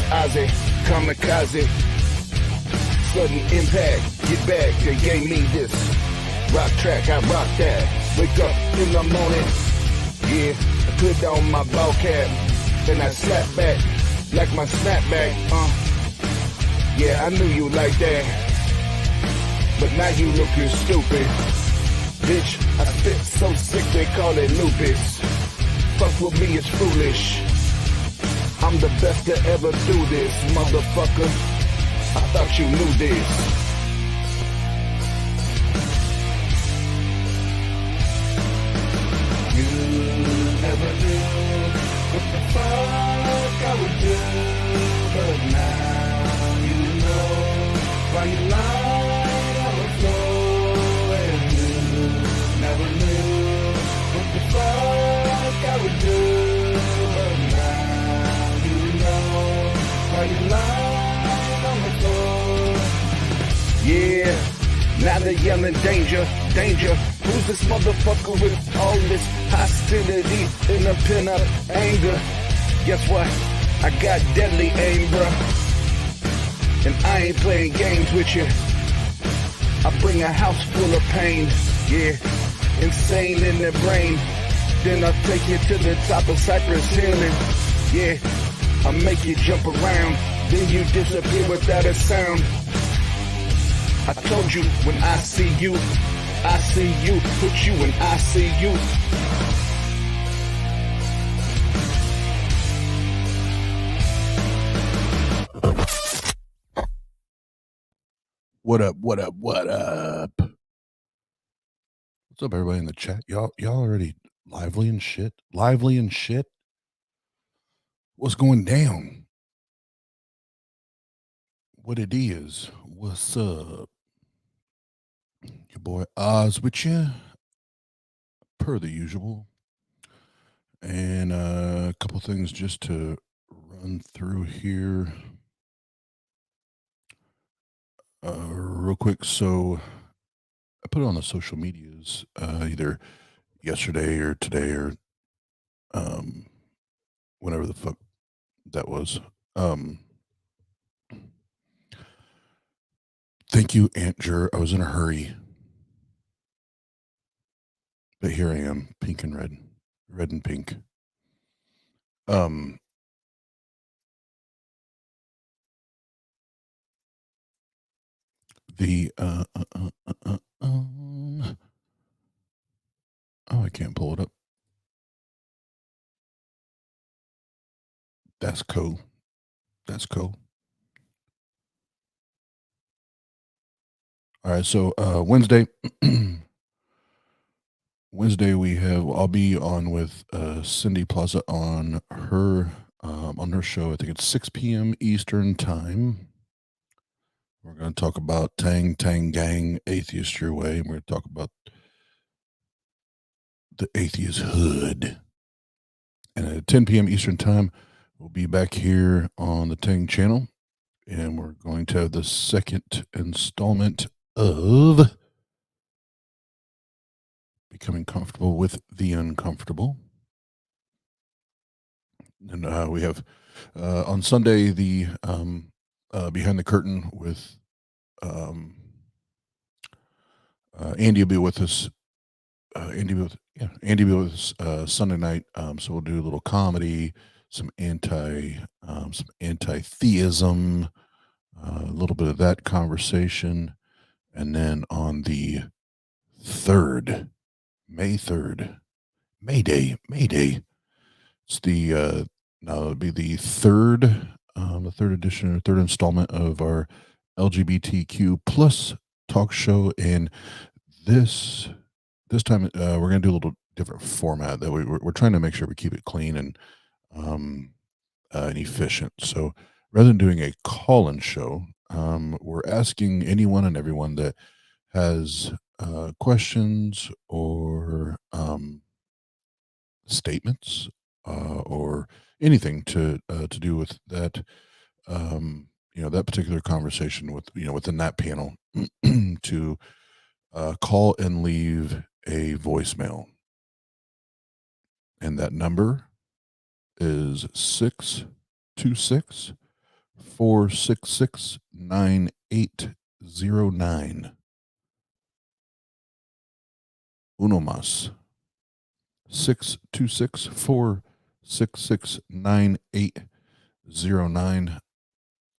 Ozzy, kamikaze, sudden impact, get back, they gave me this rock track, I rock that, wake up in the morning, yeah, I put on my ball cap, then I slap back, like my snapback, yeah, I knew you like that, but now you looking stupid, bitch, I spit so sick they call it lupus, fuck with me is foolish, I'm the best to ever do this, motherfucker. I thought you knew this. You never knew what the fuck I would do, but now you know why you lied on the floor, and you never knew what the fuck I would do, but now why you lied on the floor. Yeah, now they're yelling danger, danger. Who's this motherfucker with all this hostility and a pin-up anger? Guess what? I got deadly aim, bruh. And I ain't playing games with you. I bring a house full of pain, yeah. Insane in the brain. Then I'll take you to the top of Cypress Hill and, yeah, I make you jump around, then you disappear without a sound. I told you when I see you, put you in ICU. What up, what up, what up? What's up, everybody in the chat? Y'all already lively and shit? Lively and shit? What's going down? What it is? What's up? Your boy Oz with you, per the usual. And a couple things just to run through here real quick. So I put it on the social medias either yesterday or today or whenever the fuck that was. Thank you, Aunt Jer. I was in a hurry, but here I am, pink and red and pink. The oh, I can't pull it up. That's cool. That's cool. All right, so Wednesday I'll be on with Cindy Plaza on her show. I think it's 6 p.m. Eastern time. We're going to talk about Tang Gang, Atheist Your Way. We're going to talk about the atheist hood. And at 10 p.m. Eastern time, we'll be back here on the Tang channel, and we're going to have the second installment of Becoming Comfortable with the Uncomfortable. And we have on Sunday the Behind the Curtain with Andy will be with us. Andy will be with us Sunday night. So we'll do a little comedy, some anti-theism, a little bit of that conversation, and then on the 3rd, May 3rd, May Day. It's the now it'll be the third edition or third installment of our LGBTQ plus talk show, and this time we're going to do a little different format that we're trying to make sure we keep it clean and efficient. So rather than doing a call-in show, we're asking anyone and everyone that has questions or statements or anything to do with that, that particular conversation with within that panel to call and leave a voicemail. And that number is 626 466 9809. Uno más. 626 466 9809.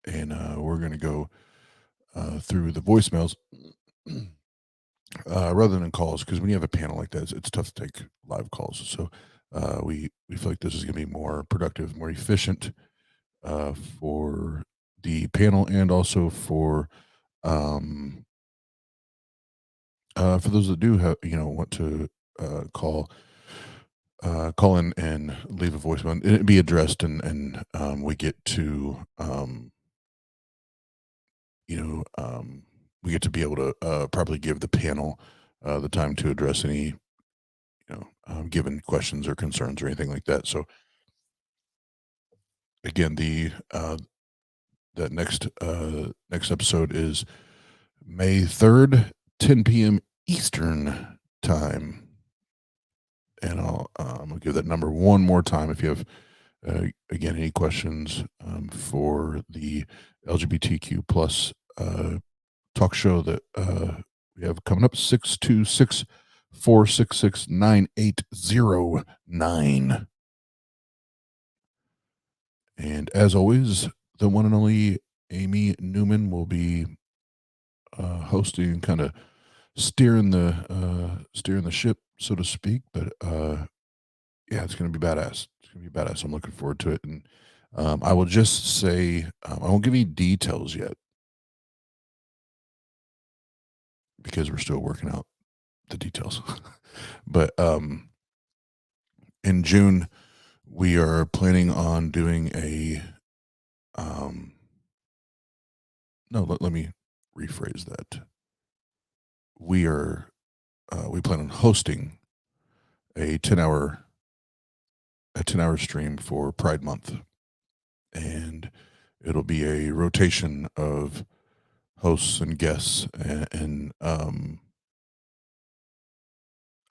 And we're going to go through the voicemails rather than calls, because when you have a panel like that, it's tough to take live calls. So we feel like this is going to be more productive, more efficient for the panel, and also for those that do have, want to call in and leave a voicemail, and it be addressed, and we get to we get to be able to properly give the panel the time to address any given questions or concerns or anything like that. So again, that next episode is May 3rd, 10 p.m. Eastern time. And I'll give that number one more time if you have, again, any questions for the LGBTQ plus talk show that we have coming up. 626 466 9809. And as always, the one and only Amy Newman will be hosting, kind of steering the ship, so to speak. But yeah, it's going to be badass. It's going to be badass. I'm looking forward to it. And I will just say, I won't give any details yet, because we're still working out the details. But in June, we are planning on doing a let me rephrase that. We plan on hosting a 10-hour stream for Pride Month, and it'll be a rotation of hosts and guests, and I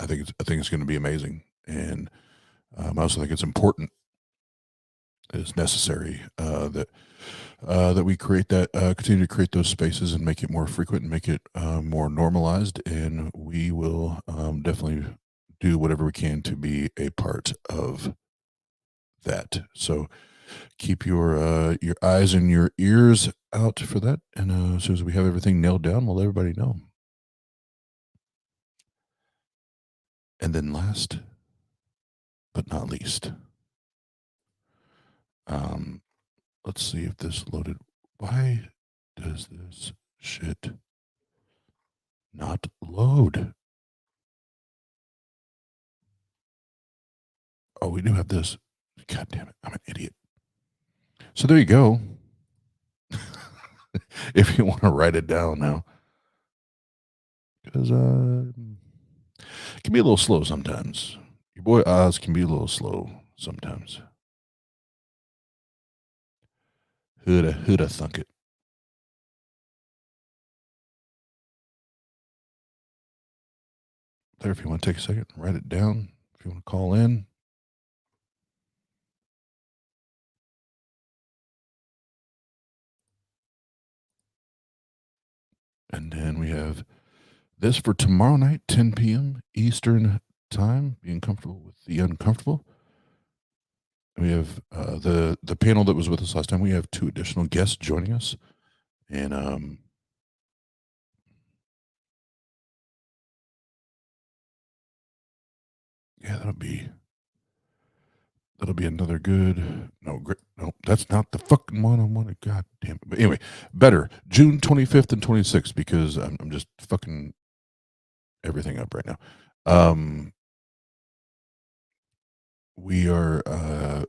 think it's going to be amazing. And I also think it's important, it's necessary that we create that, continue to create those spaces and make it more frequent and make it more normalized. And we will definitely do whatever we can to be a part of that. So keep your eyes and your ears out for that. And as soon as we have everything nailed down, we'll let everybody know. And then last but not least, let's see if this loaded. Why does this shit not load? Oh, we do have this. God damn it. I'm an idiot. So there you go. If you want to write it down now. Because it can be a little slow sometimes. Your boy Oz can be a little slow sometimes. Who'da thunk it? There, if you want to take a second, write it down. If you want to call in. And then we have this for tomorrow night, 10 p.m. Eastern time, being comfortable with the uncomfortable. We have the panel that was with us last time. We have 2 additional guests joining us. And yeah, that'll be another good. No, that's not the fucking one I wanted. God damn it. But anyway, better June 25th and 26th, because I'm just fucking everything up right now. We are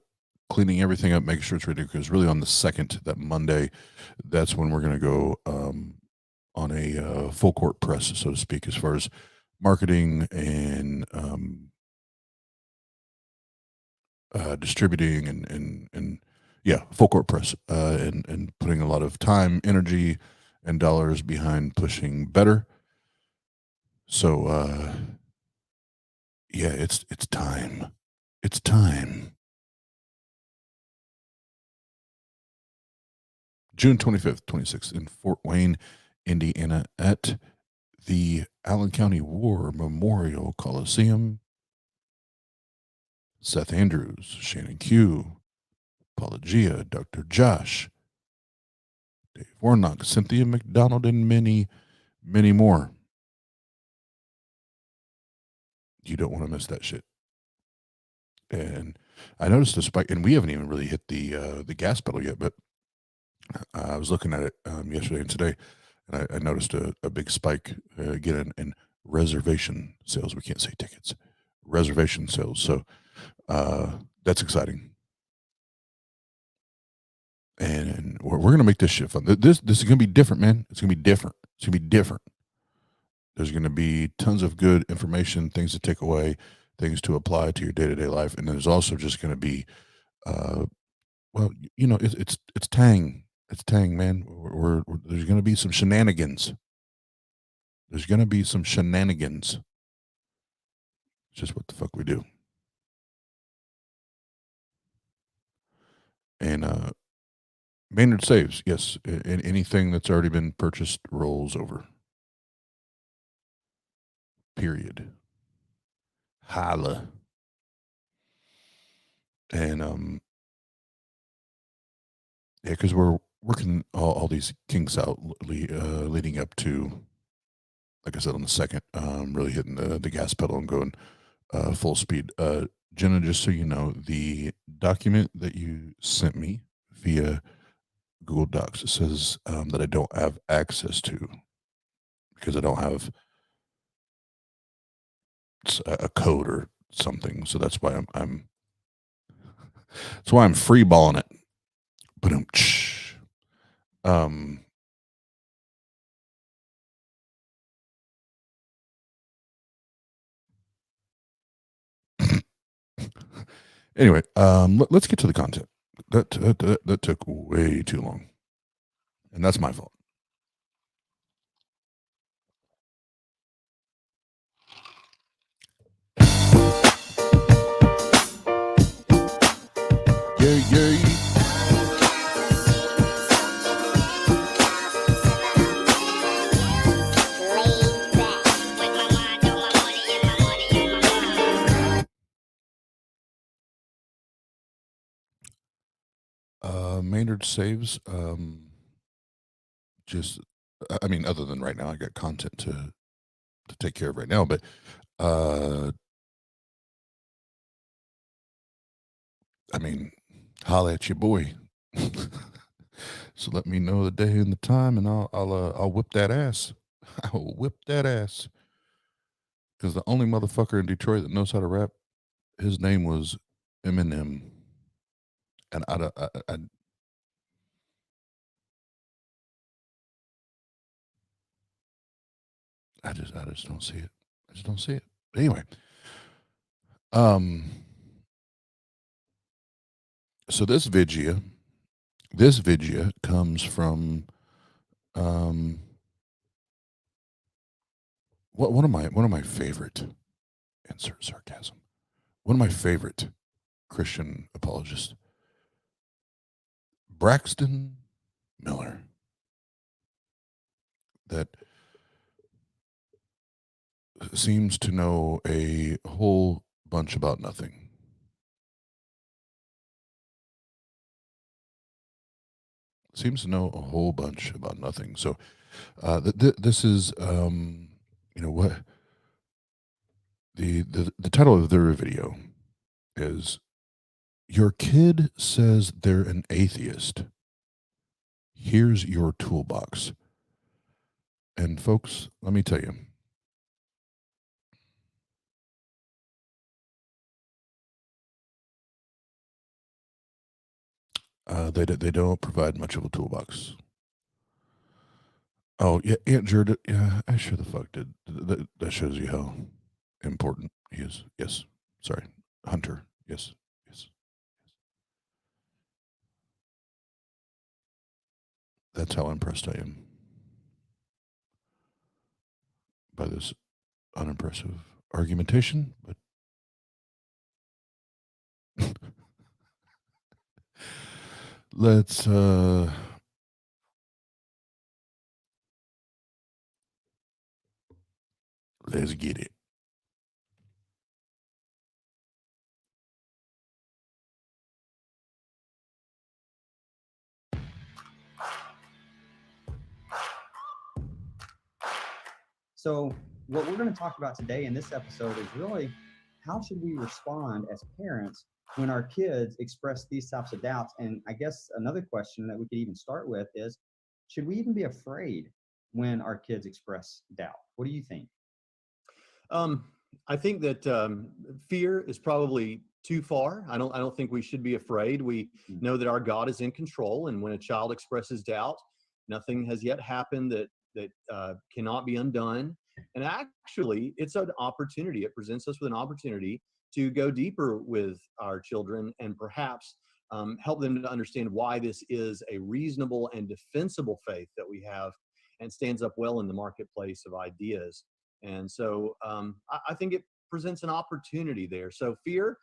cleaning everything up, making sure it's ready, because really on the 2nd, that Monday, that's when we're going to go on a full court press, so to speak, as far as marketing and distributing and yeah, full court press, and putting a lot of time, energy, and dollars behind pushing better. So yeah, it's time. It's time. June 25th, 26th in Fort Wayne, Indiana at the Allen County War Memorial Coliseum. Seth Andrews, Shannon Q, Apologia, Dr. Josh, Dave Warnock, Cynthia McDonald, and many, many more. You don't want to miss that shit. And I noticed a spike, and we haven't even really hit the gas pedal yet, but I was looking at it yesterday and today, and I noticed a big spike again in reservation sales. We can't say tickets, reservation sales. So that's exciting. And we're going to make this shit fun. This is going to be different, man. It's going to be different. It's going to be different. There's going to be tons of good information, things to take away, things to apply to your day-to-day life, and there's also just going to be, well, you know, it's TANG. It's TANG, man. There's going to be some shenanigans. There's going to be some shenanigans. It's just what the fuck we do. And Maynard saves, yes. Anything that's already been purchased rolls over. Period. Holla. And yeah, because we're working all these kinks out leading up to, like I said, on the second, really hitting the gas pedal and going full speed. Jena, just so you know, the document that you sent me via Google Docs says that I don't have access to because I don't have a code or something. So that's why that's why I'm free balling it. But anyway, let's get to the content. That took way too long, and that's my fault. Yeah. Maynard saves. Just, I mean, other than right now, I got content to take care of right now, but I mean, holla at your boy. So let me know the day and the time, and I'll whip that ass. I'll whip that ass. Because the only motherfucker in Detroit that knows how to rap, his name was Eminem, and I just don't see it. I just don't see it. But anyway, so this vidya comes from one of my favorite, insert sarcasm, one of my favorite Christian apologists, Braxton Miller, that seems to know a whole bunch about nothing. Seems to know a whole bunch about nothing. So this is, you know, what the title of their video is, "Your kid says they're an atheist. Here's your toolbox." And folks, let me tell you, they don't provide much of a toolbox. Oh yeah, Aunt Gerda. Yeah, I sure the fuck did. That shows you how important he is. Yes, sorry, Hunter. Yes. That's how impressed I am by this unimpressive argumentation, but let's get it. So what we're going to talk about today in this episode is really how should we respond as parents when our kids express these types of doubts? And I guess another question that we could even start with is, should we even be afraid when our kids express doubt? What do you think? I think that fear is probably too far. I don't think we should be afraid. We know that our God is in control, and when a child expresses doubt, nothing has yet happened that cannot be undone. And actually, it's an opportunity. It presents us with an opportunity to go deeper with our children and perhaps help them to understand why this is a reasonable and defensible faith that we have and stands up well in the marketplace of ideas. And so I think it presents an opportunity there. So fear,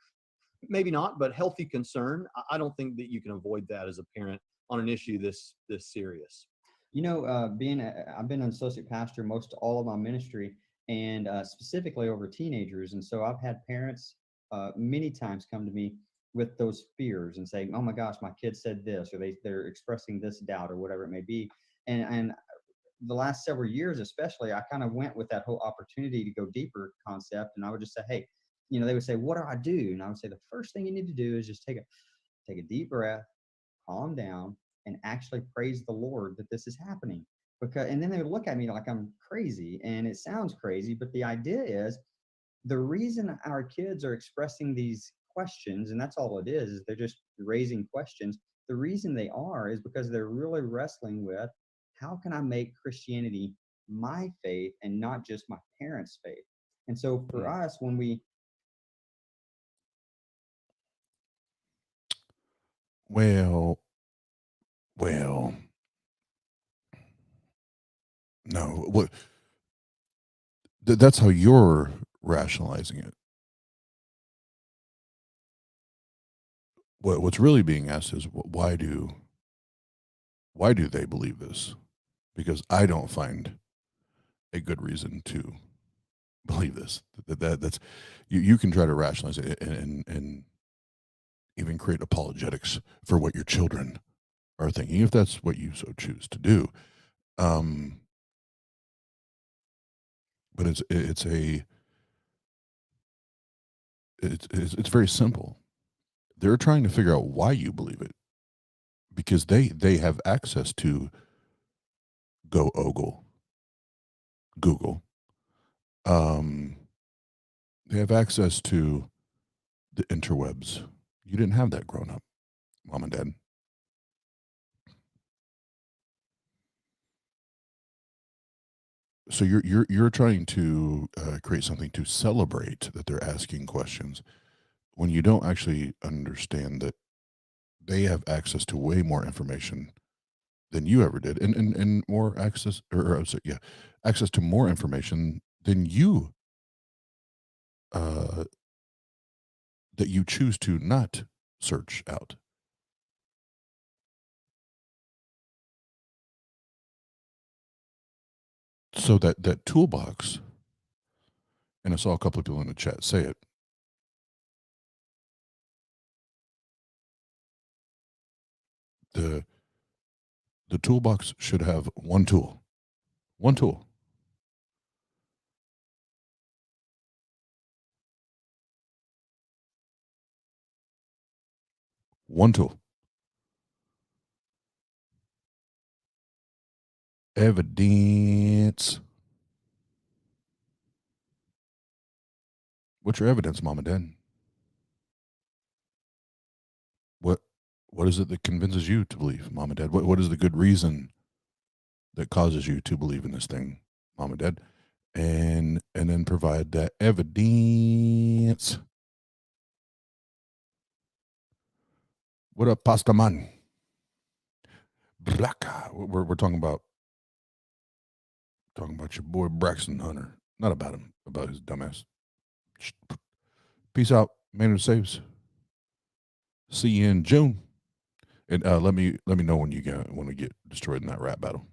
maybe not, but healthy concern. I don't think that you can avoid that as a parent on an issue this serious. You know, I've been an associate pastor most all of my ministry, and specifically over teenagers. And so I've had parents many times come to me with those fears and saying, "Oh my gosh, my kid said this," or they're expressing this doubt, or whatever it may be. And the last several years, especially, I kind of went with that whole opportunity to go deeper concept. And I would just say, "Hey," they would say, "What do I do?" And I would say, "The first thing you need to do is just take a deep breath, calm down, and actually praise the Lord that this is happening." And then they would look at me like I'm crazy, and it sounds crazy, but the idea is the reason our kids are expressing these questions, and that's all it is they're just raising questions. The reason they are is because they're really wrestling with, how can I make Christianity my faith and not just my parents' faith? And so for us, when we Well, no. What? That's how you're rationalizing it. What's really being asked is, why do they believe this? Because I don't find a good reason to believe this. That's you can try to rationalize it and even create apologetics for what your children are thinking, if that's what you so choose to do. But it's very simple. They're trying to figure out why you believe it, because they have access to Google. They have access to the interwebs. You didn't have that growing up, Mom and Dad. So you're trying to create something to celebrate that they're asking questions, when you don't actually understand that they have access to way more information than you ever did, and more access, access to more information than you that you choose to not search out. So that toolbox, and I saw a couple of people in the chat say it, the toolbox should have one tool. One tool. One tool. Evidence. What's your evidence, Mom and Dad? What is it that convinces you to believe, Mom and Dad? What is the good reason that causes you to believe in this thing, Mom and Dad? And then provide that evidence. What up, Pasta Man? We're talking about your boy Braxton Hunter. Not about him. about his dumbass. Peace out, Maynard saves. See you in June. And let me know when you want to get destroyed in that rap battle.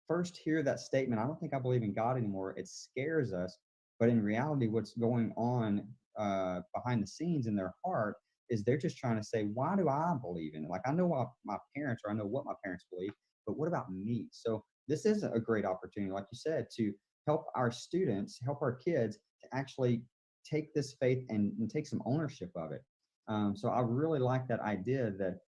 First hear that statement, I don't think I believe in God anymore. It scares us, but in reality, what's going on behind the scenes in their heart is they're just trying to say, why do I believe in it? Like, I know what my parents, or I know what my parents believe, but what about me? So this is a great opportunity, like you said, to help our students, help our kids to actually take this faith and take some ownership of it. So I really like that idea that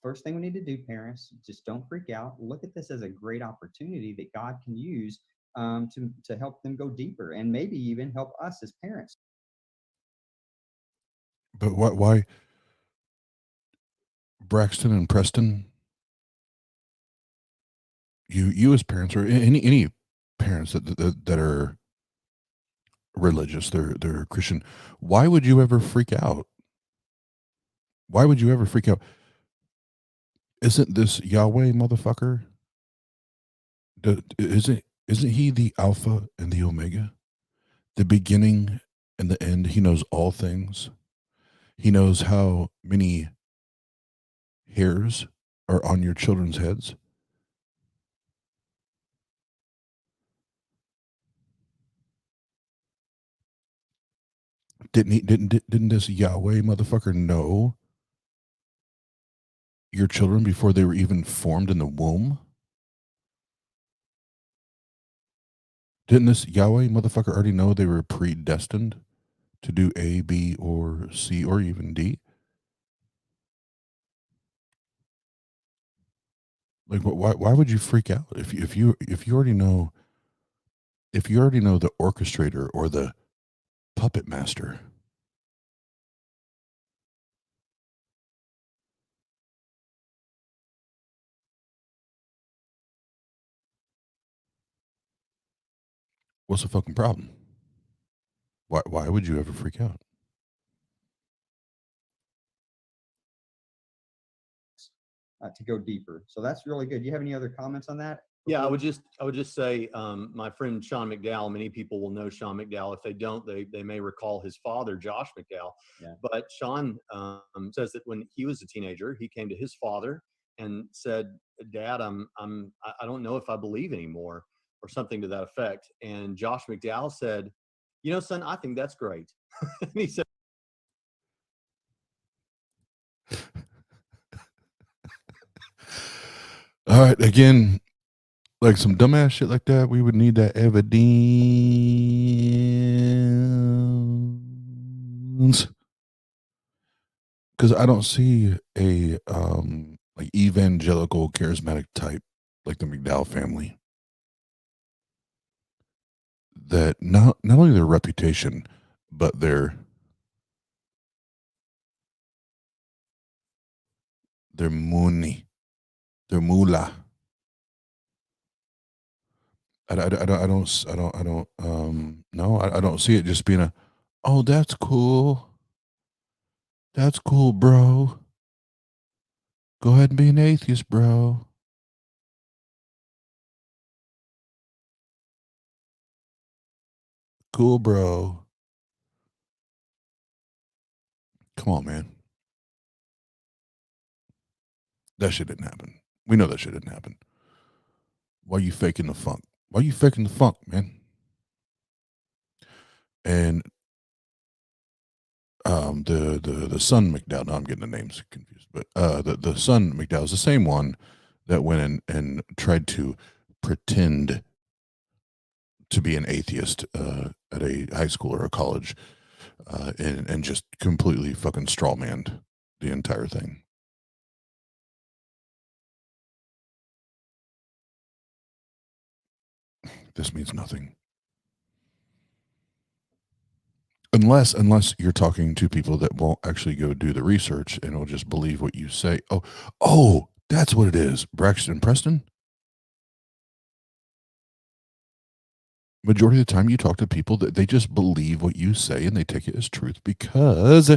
first thing we need to do, parents, just don't freak out. Look at this as a great opportunity that God can use to help them go deeper and maybe even help us as parents. But why Braxton and Preston? You as parents, or any parents that are religious, they're Christian. Why would you ever freak out? Why would you ever freak out? Isn't this Yahweh motherfucker? Isn't he the Alpha and the Omega, the beginning and the end? He knows all things. He knows how many hairs are on your children's heads. Didn't this Yahweh motherfucker know your children before they were even formed in the womb? Didn't this Yahweh motherfucker already know they were predestined to do A, B, or C, or even D? Like, why would you freak out if you already know, if you already know the orchestrator or the puppet master? What's the fucking problem? Why would you ever freak out? To go deeper. So that's really good. You have any other comments on that? Yeah, I would just say, my friend Sean McDowell, many people will know Sean McDowell. If they don't, they may recall his father, Josh McDowell. Yeah. But Sean says that when he was a teenager, he came to his father and said, "Dad, I don't know if I believe anymore," or something to that effect. And Josh McDowell said, "You know, son, I think that's great." And he said, All right, again, like some dumbass shit like that, we would need that evidence. Because I don't see a like evangelical charismatic type like the McDowell family that not only their reputation but their money, their moolah. I don't no, I don't see it just being a, oh, that's cool, bro. Go ahead and be an atheist, bro. Cool, bro. Come on, man. That shit didn't happen. We know that shit didn't happen. Why you faking the funk? Why you faking the funk, man? And the son McDowell. Now I'm getting the names confused, but the son McDowell is the same one that went and tried to pretend to be an atheist at a high school or a college, and just completely fucking strawmanned the entire thing. This means nothing. Unless you're talking to people that won't actually go do the research and will just believe what you say. Oh, that's what it is. Braxton, Preston. Majority of the time you talk to people that they just believe what you say and they take it as truth because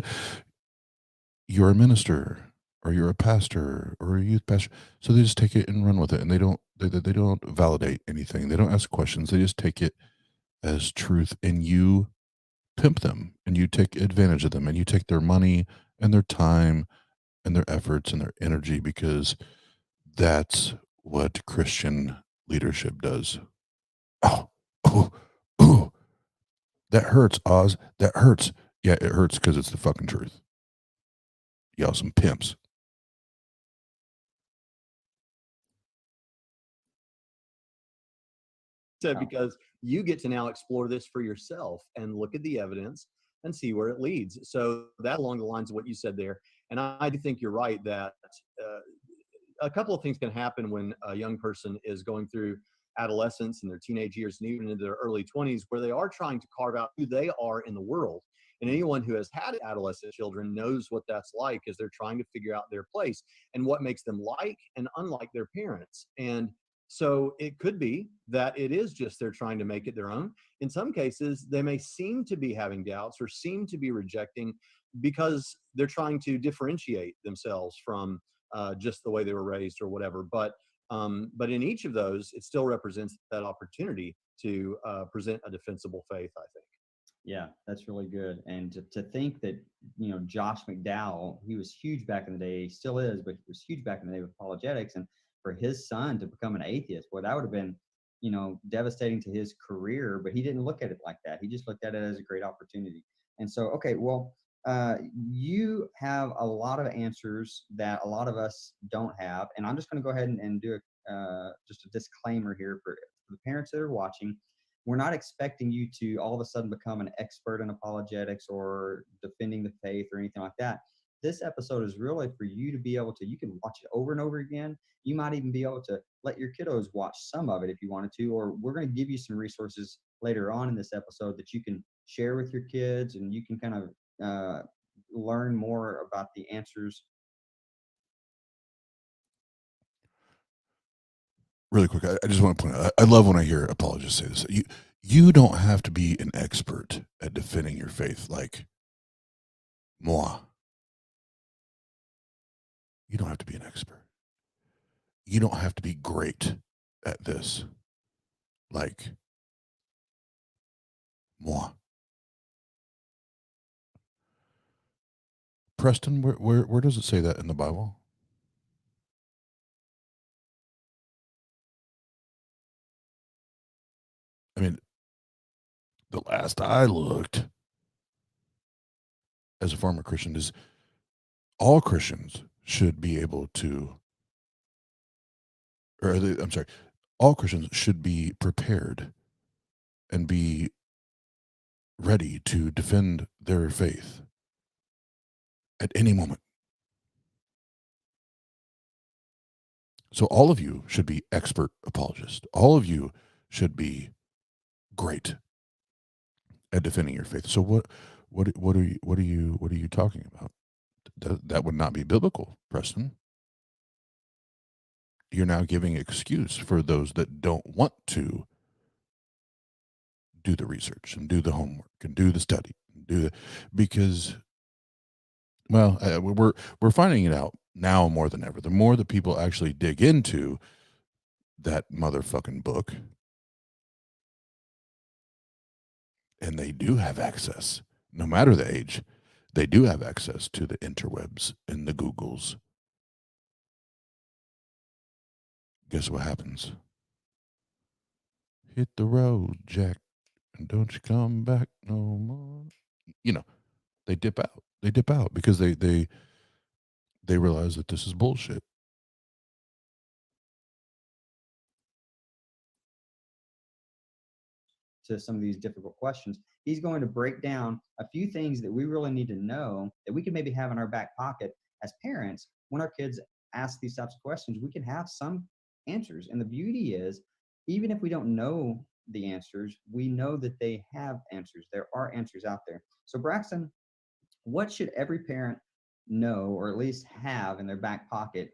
you're a minister. or you're a pastor or a youth pastor. So they just take it and run with it, and they don't validate anything. They don't ask questions. They just take it as truth, and you pimp them, and you take advantage of them, and you take their money and their time and their efforts and their energy, because that's what Christian leadership does. Oh, oh, oh, that hurts, Oz. That hurts. Yeah, it hurts because it's the fucking truth. Y'all some pimps. So because you get to now explore this for yourself and look at the evidence and see where it leads. So that along the lines of what you said there. And I do think you're right that a couple of things can happen when a young person is going through adolescence and their teenage years and even into their early 20s, where they are trying to carve out who they are in the world. And anyone who has had adolescent children knows what that's like, as they're trying to figure out their place and what makes them like and unlike their parents. And so it could be that it is just they're trying to make it their own. In some cases, they may seem to be having doubts or seem to be rejecting because they're trying to differentiate themselves from just the way they were raised or whatever. But in each of those, it still represents that opportunity to present a defensible faith, I think. Yeah, that's really good. And to think that, Josh McDowell, he was huge back in the day, he still is, but he was huge back in the day with apologetics. And for his son to become an atheist, boy, that would have been, devastating to his career, but he didn't look at it like that. He just looked at it as a great opportunity. And so, okay, well, you have a lot of answers that a lot of us don't have. And I'm just going to go ahead and do just a disclaimer here for the parents that are watching. We're not expecting you to all of a sudden become an expert in apologetics or defending the faith or anything like that. This episode is really for you to be able to, you can watch it over and over again. You might even be able to let your kiddos watch some of it if you wanted to, or we're going to give you some resources later on in this episode that you can share with your kids, and you can kind of learn more about the answers. Really quick, I just want to point out, I love when I hear apologists say this. You don't have to be an expert at defending your faith like moi. You don't have to be an expert. You don't have to be great at this like moi. Preston, where does it say that in the Bible? I mean, the last I looked as a former Christian is all Christians should be able to, I'm sorry, all Christians should be prepared and be ready to defend their faith at any moment. So all of you should be expert apologists. All of you should be great at defending your faith. So what are you talking about? That would not be biblical, Preston. You're now giving excuse for those that don't want to do the research and do the homework and do the study and because, well, we're finding it out now more than ever. The more that people actually dig into that motherfucking book, and they do have access, no matter the age, they do have access to the interwebs and the Googles. Guess what happens? Hit the road, Jack, and don't you come back no more. They dip out. They dip out because they realize that this is bullshit. To some of these difficult questions, he's going to break down a few things that we really need to know that we can maybe have in our back pocket as parents. When our kids ask these types of questions, we can have some answers. And the beauty is, even if we don't know the answers, we know that they have answers. There are answers out there. So Braxton, what should every parent know, or at least have in their back pocket,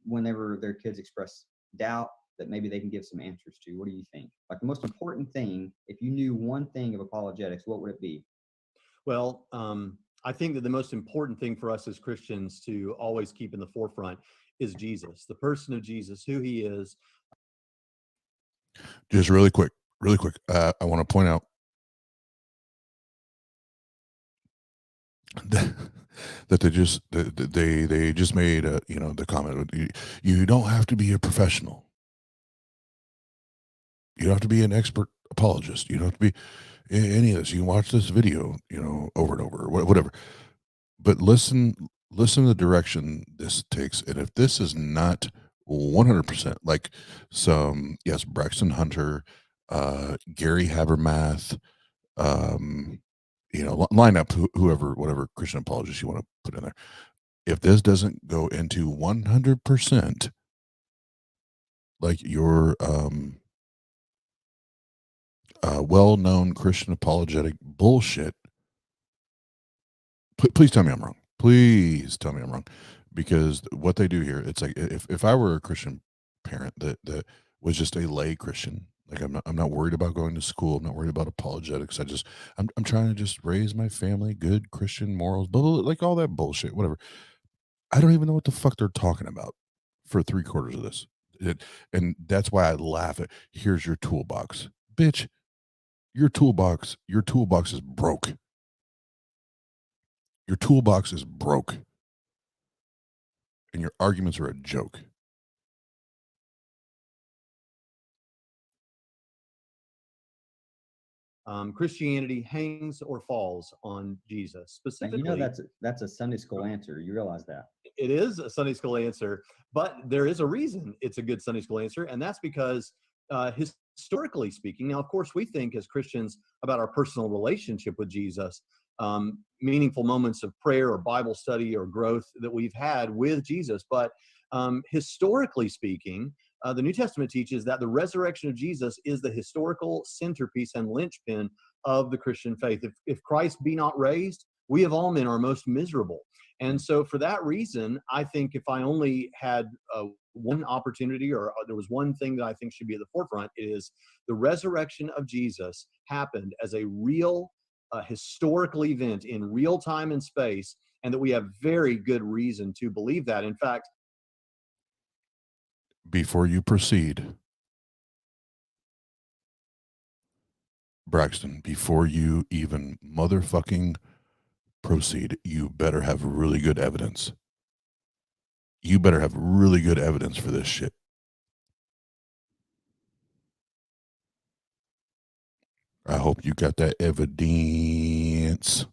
whenever their kids express doubt, that maybe they can give some answers to? What do you think? Like the most important thing, if you knew one thing of apologetics, what would it be? Well, I think that the most important thing for us as Christians to always keep in the forefront is Jesus, the person of Jesus, who he is. Just really quick, I want to point out that they just made the comment, you don't have to be a professional, you don't have to be an expert apologist, you don't have to be any of this, you can watch this video over and over, whatever, but listen to the direction this takes. And if this is not 100% like some, yes, Braxton Hunter, Gary Habermath, line up whoever, whatever Christian apologist you want to put in there. If this doesn't go into 100% like your well-known Christian apologetic bullshit, please tell me I'm wrong. Please tell me I'm wrong, because what they do here, it's like if I were a Christian parent that was just a lay Christian, like I'm not worried about going to school, I'm not worried about apologetics. I'm trying to just raise my family, good Christian morals, blah, blah, blah, like all that bullshit, whatever. I don't even know what the fuck they're talking about for 3/4 of this. And that's why I laugh at, here's your toolbox. Bitch, your toolbox is broke. Your toolbox is broke. And your arguments are a joke. Christianity hangs or falls on Jesus. Specifically, that's a Sunday school answer. You realize that? It is a Sunday school answer, but there is a reason it's a good Sunday school answer, and that's because historically speaking, now of course we think as Christians about our personal relationship with Jesus, meaningful moments of prayer or Bible study or growth that we've had with Jesus, but historically speaking, the New Testament teaches that the resurrection of Jesus is the historical centerpiece and linchpin of the Christian faith. If Christ be not raised, we of all men are most miserable. And so for that reason, I think if I only had one opportunity, or there was one thing that I think should be at the forefront, is the resurrection of Jesus happened as a real historical event in real time and space, and that we have very good reason to believe that. In fact, before you proceed, Braxton, before you even motherfucking proceed, you better have really good evidence. You better have really good evidence for this shit. I hope you got that evidence.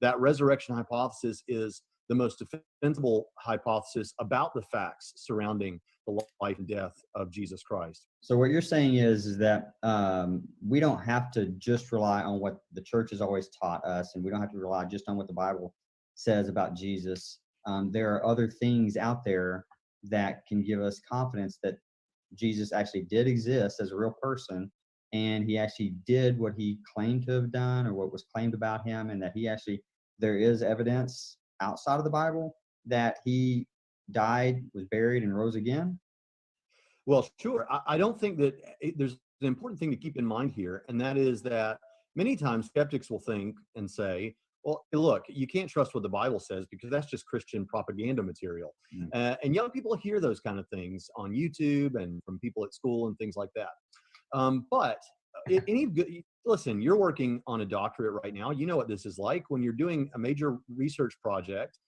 That resurrection hypothesis is the most defensible hypothesis about the facts surrounding the life and death of Jesus Christ. So what you're saying is that we don't have to just rely on what the church has always taught us, and we don't have to rely just on what the Bible says about Jesus. There are other things out there that can give us confidence that Jesus actually did exist as a real person, and he actually did what he claimed to have done, or what was claimed about him, and that there is evidence outside of the Bible that he died, was buried, and rose again? Well, sure. I don't think that there's an important thing to keep in mind here, and that is that many times skeptics will think and say, well, look, you can't trust what the Bible says because that's just Christian propaganda material. And young people hear those kind of things on YouTube and from people at school and things like that. But listen, you're working on a doctorate right now. You know what this is like when you're doing a major research project,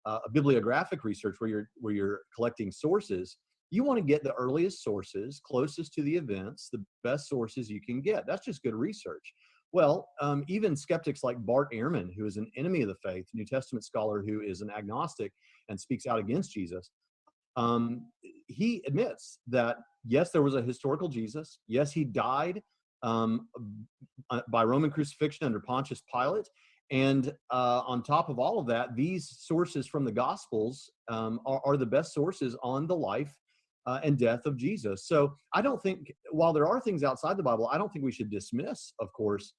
a bibliographic research where you're collecting sources. You want to get the earliest sources, closest to the events, the best sources you can get. That's just good research. Well, even skeptics like Bart Ehrman, who is an enemy of the faith, New Testament scholar who is an agnostic and speaks out against Jesus, he admits that, yes, there was a historical Jesus. Yes, he died by Roman crucifixion under Pontius Pilate. And on top of all of that, these sources from the Gospels are the best sources on the life and death of Jesus. So I don't think, while there are things outside the Bible, I don't think we should dismiss, of course,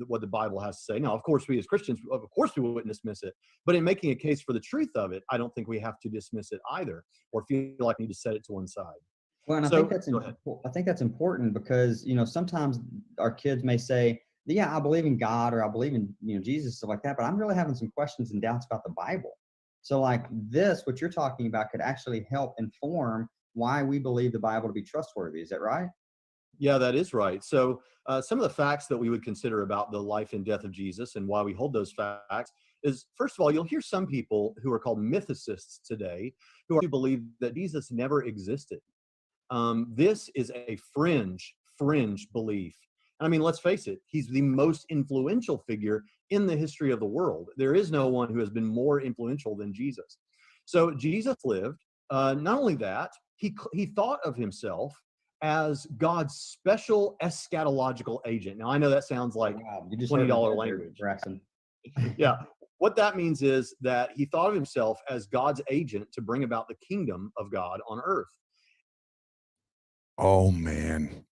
what the Bible has to say. Now, of course, we as Christians, of course, we wouldn't dismiss it. But in making a case for the truth of it, I don't think we have to dismiss it either, or feel like we need to set it to one side. Well, and I think So that's go ahead. I think that's important because sometimes our kids may say, "Yeah, I believe in God or I believe in Jesus, stuff like that," but I'm really having some questions and doubts about the Bible. So, like this, what you're talking about, could actually help inform why we believe the Bible to be trustworthy. Is that right? Yeah, that is right. So, some of the facts that we would consider about the life and death of Jesus and why we hold those facts is, first of all, you'll hear some people who are called mythicists today who believe that Jesus never existed. This is a fringe belief. I mean, let's face it, he's the most influential figure in the history of the world. There is no one who has been more influential than Jesus. So Jesus lived. Not only that, he thought of himself as God's special eschatological agent. Now, I know that sounds like Wow, you just heard $20 me there, language. Braxton. Yeah. What that means is that he thought of himself as God's agent to bring about the kingdom of God on earth. Oh man.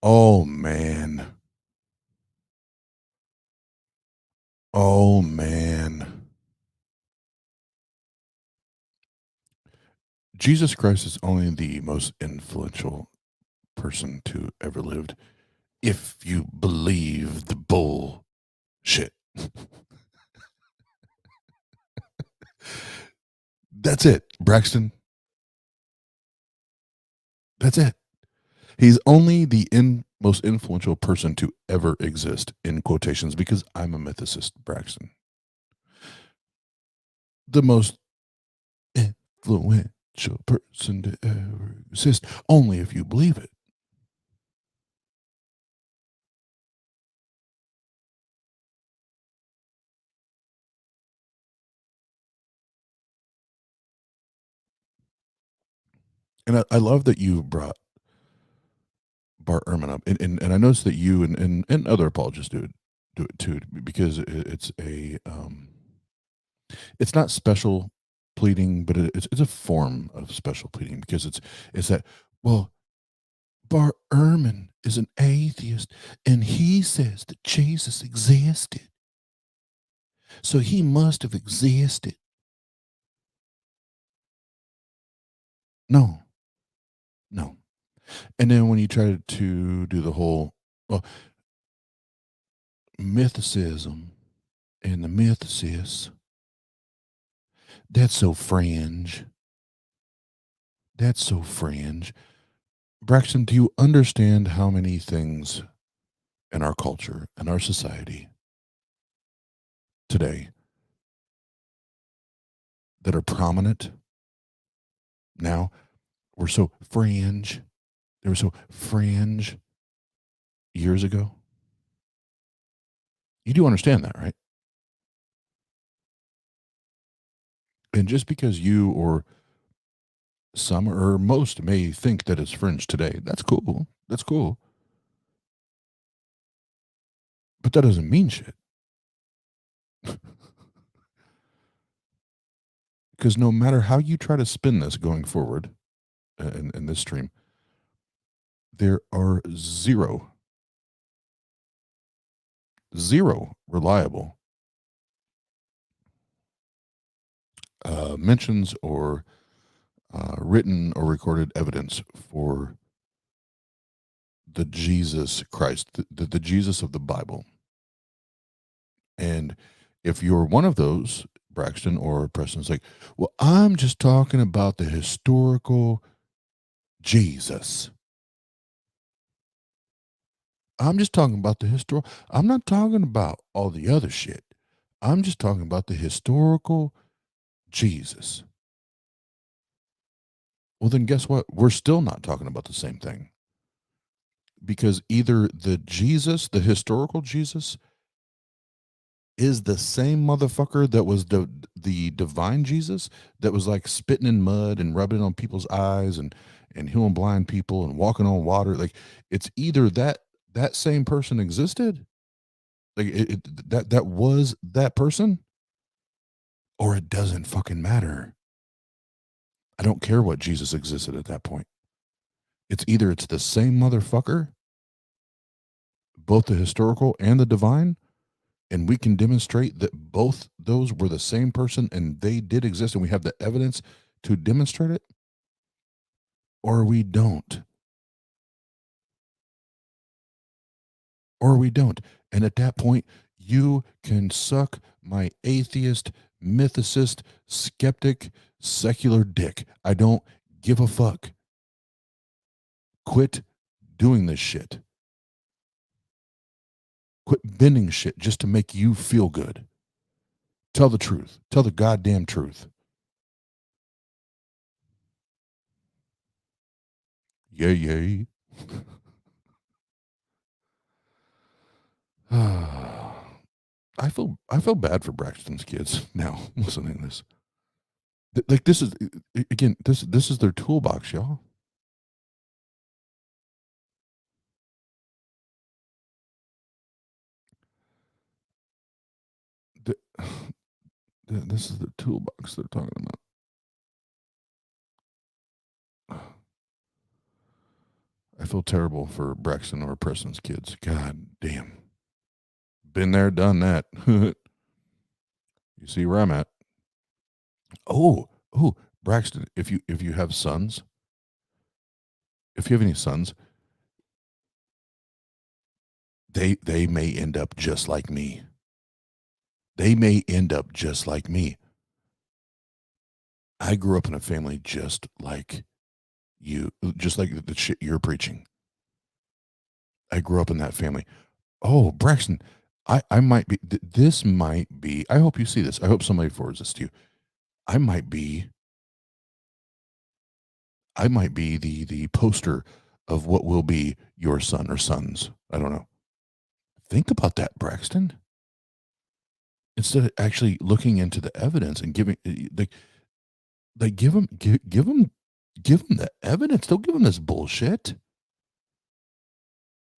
Oh man. Oh man. Jesus Christ is only the most influential person to ever lived if you believe the bull shit. That's it, Braxton. That's it. He's only the most influential person to ever exist, in quotations, because I'm a mythicist, Braxton. The most influential person to ever exist, only if you believe it. And I love that you brought Bart Ehrman up, and I noticed that you and other apologists do it too, because it's not special pleading, but it's a form of special pleading, because it's that, well, Bart Ehrman is an atheist and he says that Jesus existed, so he must have existed. No, no. And then when you try to do the whole, well, mythicism and the mythicists, that's so fringe. That's so fringe. Braxton, do you understand how many things in our culture and our society today that are prominent now were so fringe? They were so fringe years ago. You do understand that, right? And just because you or some or most may think that it's fringe today, that's cool. That's cool. But that doesn't mean shit. Because no matter how you try to spin this going forward in this stream, there are zero reliable mentions or written or recorded evidence for the Jesus Christ, the Jesus of the Bible. And if you're one of those, Braxton or Preston's like, well, I'm just talking about the historical Jesus. I'm just talking about the historical. I'm not talking about all the other shit. I'm just talking about the historical Jesus. Well, then guess what? We're still not talking about the same thing. Because either the Jesus, the historical Jesus, is the same motherfucker that was the divine Jesus, that was like spitting in mud and rubbing it on people's eyes and healing blind people and walking on water. Like, it's either that same person existed, like that was that person, or it doesn't fucking matter. I don't care what Jesus existed at that point. It's either it's the same motherfucker, both the historical and the divine, and we can demonstrate that both those were the same person and they did exist, and we have the evidence to demonstrate it, or we don't. Or we don't. And at that point, you can suck my atheist, mythicist, skeptic, secular dick. I don't give a fuck. Quit doing this shit. Quit bending shit just to make you feel good. Tell the truth. Tell the goddamn truth. Yay, yay. I feel bad for Braxton's kids now listening to this. Like, this is, again, this is their toolbox, y'all. This is the toolbox they're talking about. I feel terrible for Braxton or Preston's kids. God damn. Been there, done that. You see where I'm at. Oh, Braxton, if you have sons, if you have any sons, they may end up just like me. They may end up just like me. I grew up in a family just like you, just like the shit you're preaching. I grew up in that family. Oh, Braxton, I might be, this might be, I hope you see this. I hope somebody forwards this to you. I might be the poster of what will be your son or sons. I don't know. Think about that, Braxton. Instead of actually looking into the evidence and giving, like give them the evidence. Don't give them this bullshit.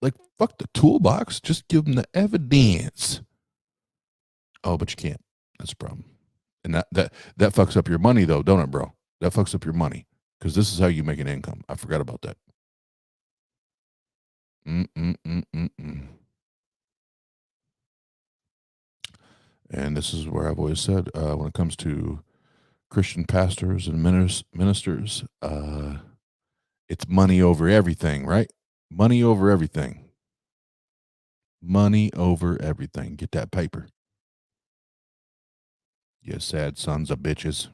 Like, fuck the toolbox. Just give them the evidence. Oh, but you can't. That's a problem. And that fucks up your money, though, don't it, bro? That fucks up your money, because this is how you make an income. I forgot about that. And this is where I've always said, when it comes to Christian pastors and ministers, it's money over everything, right? Money over everything. Money over everything. Get that paper. You sad sons of bitches.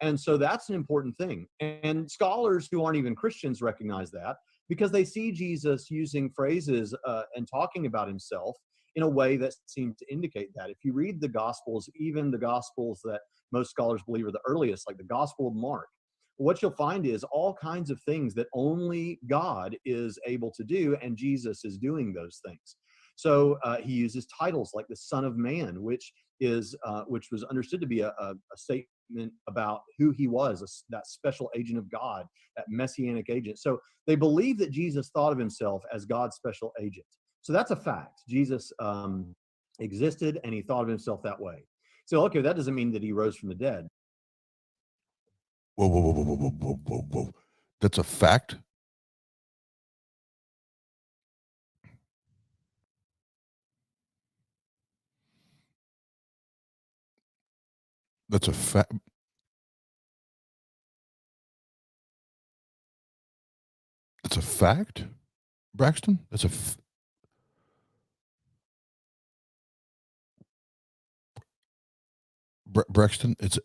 And so that's an important thing. And scholars who aren't even Christians recognize that, because they see Jesus using phrases and talking about himself in a way that seems to indicate that. If you read the Gospels, even the Gospels that most scholars believe are the earliest, like the Gospel of Mark, what you'll find is all kinds of things that only God is able to do, and Jesus is doing those things. So he uses titles like the Son of Man, which was understood to be a statement about who he was, that special agent of God, that messianic agent. So they believe that Jesus thought of himself as God's special agent. So that's a fact. Jesus existed, and he thought of himself that way. So, okay, that doesn't mean that he rose from the dead. Whoa. That's a fact? That's a fact. That's a fact, Braxton? That's a Braxton, it's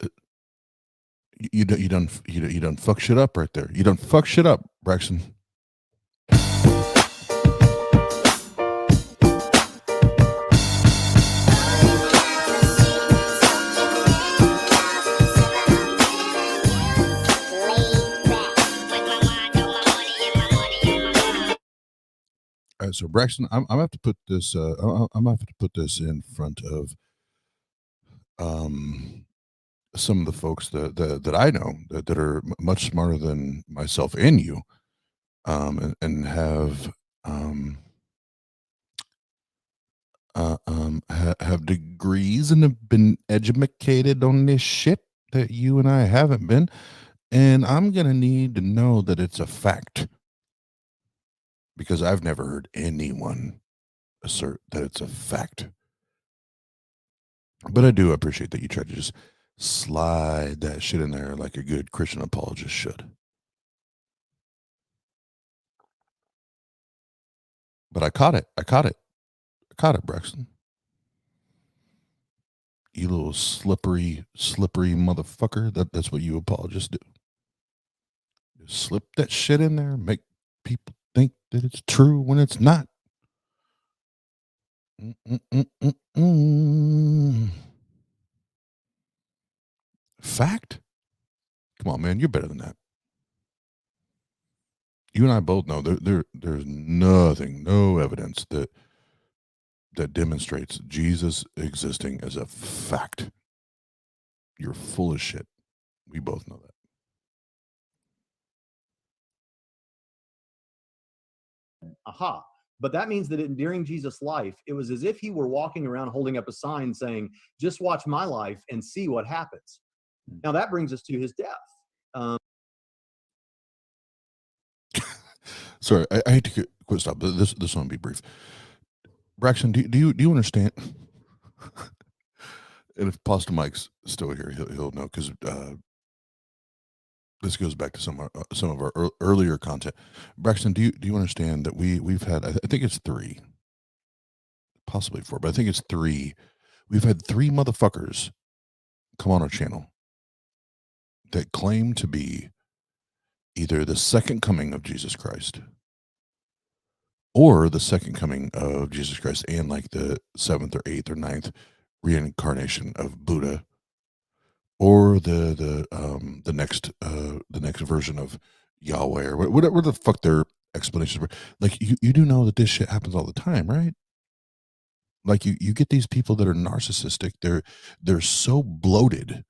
you done fuck shit up right there. You done fuck shit up, Braxton. All right, so Braxton, I'm gonna have to put this. I'm gonna have to put this in front of some of the folks that I know that are much smarter than myself and you, and have have degrees and have been educated on this shit that you and I haven't been, and I'm gonna need to know that it's a fact, because I've never heard anyone assert that it's a fact. But I do appreciate that you tried to just slide that shit in there like a good Christian apologist should. But I caught it. I caught it, Braxton. You little slippery motherfucker. That's what you apologists do. Just slip that shit in there, make people think that it's true when it's not. Fact? Come on, man, you're better than that. You and I both know there's nothing, no evidence that demonstrates Jesus existing as a fact. You're full of shit. We both know that. Aha. But that means that during Jesus' life, it was as if he were walking around holding up a sign saying, just watch my life and see what happens. Now that brings us to his death. Sorry, I hate to quit. Stop. This one will be brief. Braxton, do you understand? And if Pastor Mike's still here, he'll know, because this goes back to some of our earlier content. Braxton, do you understand that we've had, I think it's 3, possibly 4, but I think it's 3. We've had 3 motherfuckers come on our channel that claim to be either the second coming of Jesus Christ or the second coming of Jesus Christ and like the 7th or 8th or 9th reincarnation of Buddha, or the next version of Yahweh, or whatever the fuck their explanations were. Like, you do know that this shit happens all the time, right? Like, you get these people that are narcissistic. They're so bloated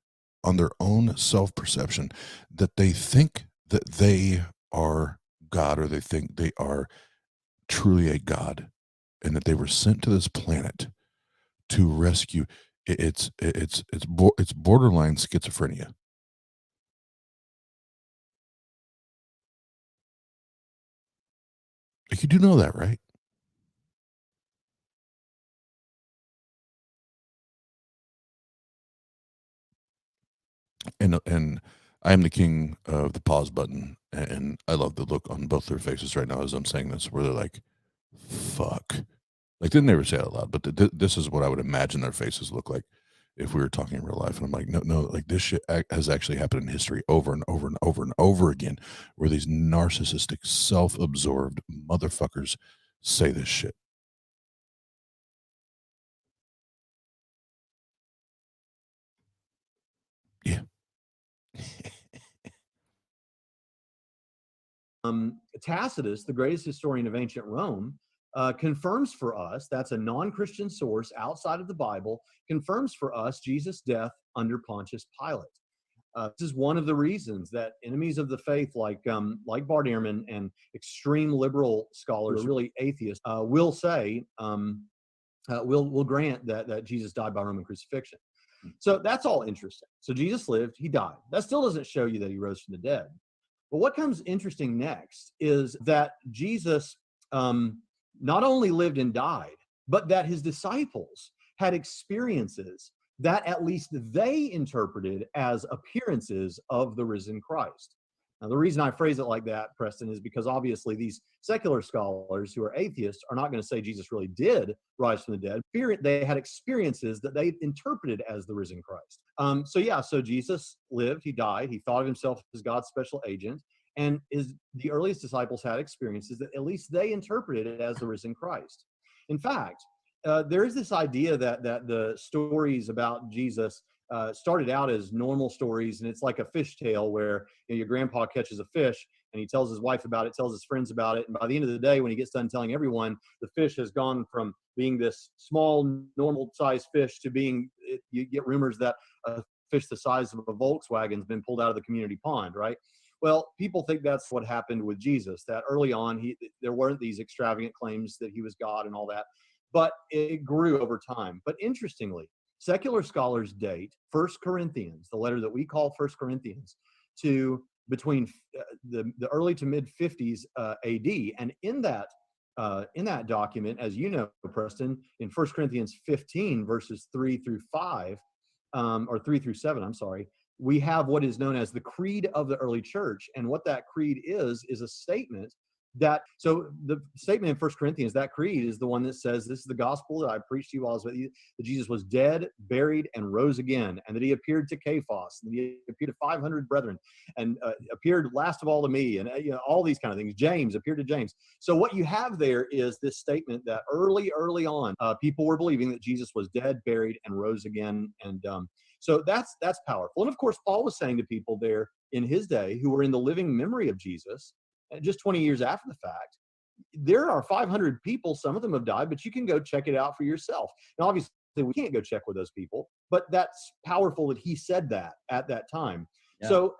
on their own self-perception that they think that they are God, or they think they are truly a God, and that they were sent to this planet to rescue. It's borderline schizophrenia. Like, you do know that, right? And I am the king of the pause button, and I love the look on both their faces right now as I'm saying this, where they're like, "Fuck." Like, they never say it out loud, but this is what I would imagine their faces look like if we were talking in real life. And I'm like, no, like, this shit has actually happened in history over and over and over and over again, where these narcissistic, self-absorbed motherfuckers say this shit. Yeah. Tacitus, the greatest historian of ancient Rome, confirms for us, that's a non-Christian source outside of the Bible, confirms for us Jesus' death under Pontius Pilate. This is one of the reasons that enemies of the faith, like Bart Ehrman and extreme liberal scholars, really atheists, will say, will grant that Jesus died by Roman crucifixion. So that's all interesting. So Jesus lived, he died. That still doesn't show you that he rose from the dead. But what comes interesting next is that Jesus not only lived and died, but that his disciples had experiences that at least they interpreted as appearances of the risen Christ. Now, the reason I phrase it like that, Preston, is because obviously these secular scholars who are atheists are not going to say Jesus really did rise from the dead. They had experiences that they interpreted as the risen Christ. So Jesus lived, he died, he thought of himself as God's special agent, and the earliest disciples had experiences that at least they interpreted it as the risen Christ. In fact, there is this idea that the stories about Jesus started out as normal stories, and it's like a fish tale where your grandpa catches a fish and he tells his wife about it, tells his friends about it, and by the end of the day, when he gets done telling everyone, the fish has gone from being this small, normal-sized fish to being, you get rumors that a fish the size of a Volkswagen has been pulled out of the community pond, right? Well, people think that's what happened with Jesus, that early on, there weren't these extravagant claims that he was God and all that, but it grew over time. But interestingly, secular scholars date 1 Corinthians, the letter that we call 1 Corinthians, to between the early to mid 50s AD. And in that document, as you know, Preston, in 1 Corinthians 15, verses 3 through 5, or 3 through 7, I'm sorry, we have what is known as the creed of the early church. And what that creed is a statement that, so the statement in 1 Corinthians, that creed is the one that says, this is the gospel that I preached to you while I was with you, that Jesus was dead, buried, and rose again, and that he appeared to Cephas, and he appeared to 500 brethren, and appeared last of all to me, and all these kind of things. James appeared to James. So what you have there is this statement that early on, people were believing that Jesus was dead, buried, and rose again. And so that's powerful. And of course, Paul was saying to people there in his day who were in the living memory of Jesus, just 20 years after the fact, there are 500 people, some of them have died, but you can go check it out for yourself. Now, obviously, we can't go check with those people, but that's powerful that he said that at that time. Yeah. So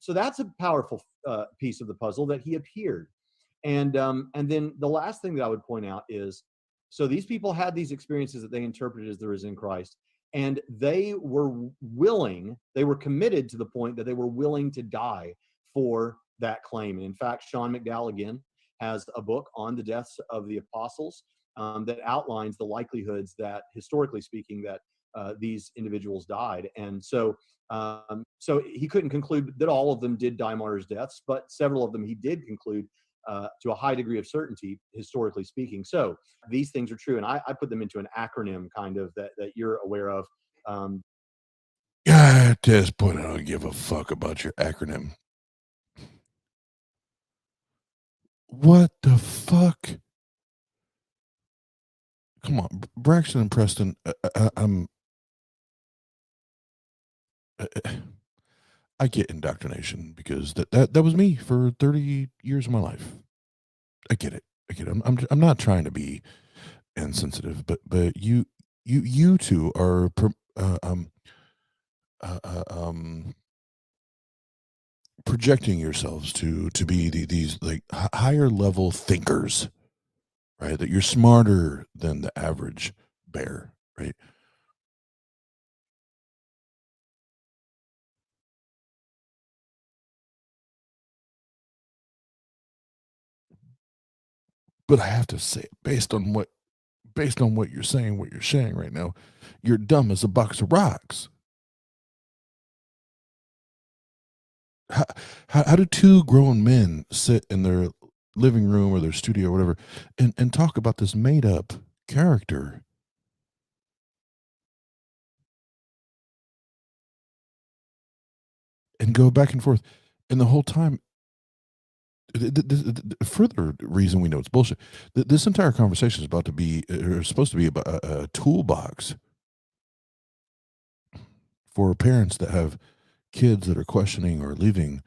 that's a powerful piece of the puzzle, that he appeared. And then the last thing that I would point out is, so these people had these experiences that they interpreted as the risen Christ, and they were committed to the point that they were willing to die for that claim. And in fact, Sean McDowell again has a book on the deaths of the apostles that outlines the likelihoods that, historically speaking, that these individuals died. And so he couldn't conclude that all of them did die martyrs' deaths, but several of them he did conclude to a high degree of certainty, historically speaking. So these things are true, and I put them into an acronym kind of that you're aware of. At this point, I don't give a fuck about your acronym. What the fuck? Come on, Braxton and Preston. I get indoctrination because that was me for 30 years of my life. I get it. I'm not trying to be insensitive, but you two are projecting yourselves to be these like higher level thinkers, right? That you're smarter than the average bear, right? But I have to say, based on what you're saying, what you're saying right now, you're dumb as a box of rocks. How do two grown men sit in their living room or their studio or whatever and talk about this made up character? And go back and forth. And the whole time, the further reason we know it's bullshit, this entire conversation is about to be, or supposed to be about a toolbox for parents that have kids that are questioning or leaving